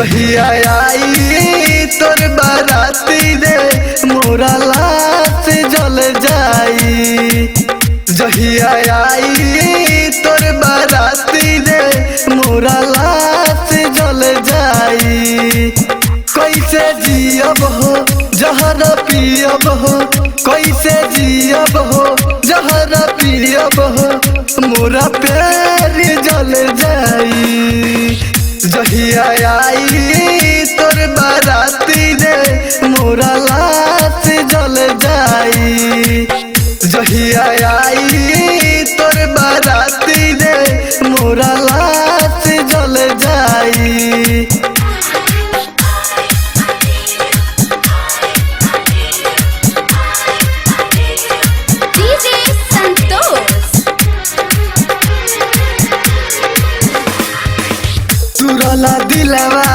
जहिया आई तोर बाराती रे मोरा लाश जल जाई। जहिया आई तोर बाराती रे मोरा लाश जल जाई। कैसे जियब हो जहर पियब हो, कैसे जियब हो जहर पियब हो, मोरा पैर जल जाई। जहिया आई तोर बाराती रे मोरा लाश जल जाई। जहिया आई तोर बाराती रे मोरा लाश जल जाई। तुरला दिलवा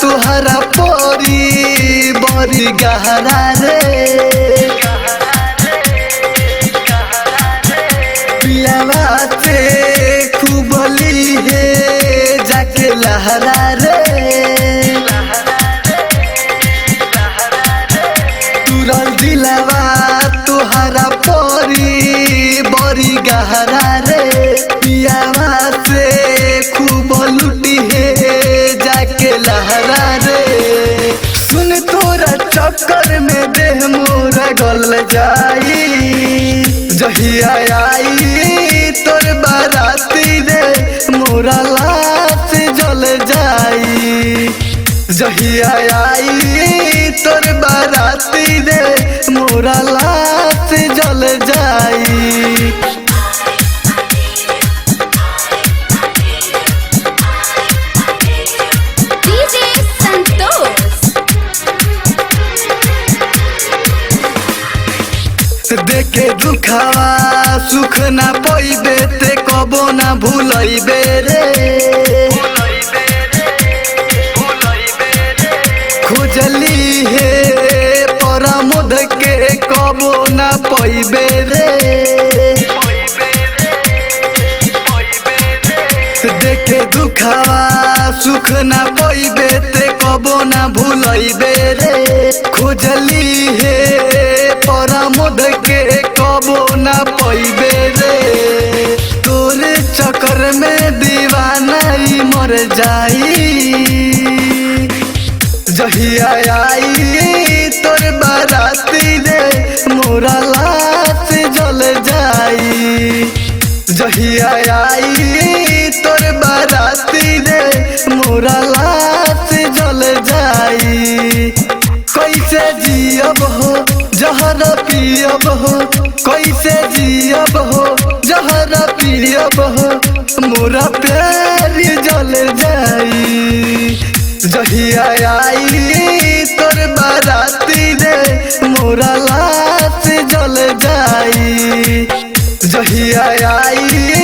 तुहरा पोरी बड़ी गहरा रे, पियावा से खूब ली है जाके लहरा रे। तुरल दिलवा तुहरा पोरी बड़ी गहरा रे, पियावा से खूब लुटी है जाके लहरा रे। सुन तोरा चक्कर में देह मोरा गल जाई। जहिया आई तोर बाराती रे मोरा लाश जल जाई। जहिया आई तोर बाराती रे मोरा लाश जल जाई। देखे दुखावा सुख ना पइबे ते कबो ना भूलइबे रे। खोजली हे परमोद के कबो ना पइबे रे। देखे दुखावा सुख ना पइबे ते कबो ना भूलइबे रे। खोजली हे परमोद के कबो ना पइबे रे। तोरे चक्कर में दीवाना ही मर जाई। जहिया आई तोर बाराती रे मोरा लाश जल जाई। जहिया आई तोर बाराती रे मोरा लाश जल जाई। कैसे जियब हो जहर पियब हो, कैसे जियब हो जहर पियब हो, मोरा पैर जल जाई। जहिया आई तोर बाराती रे मोरा लाश जल जाई। जहिया आई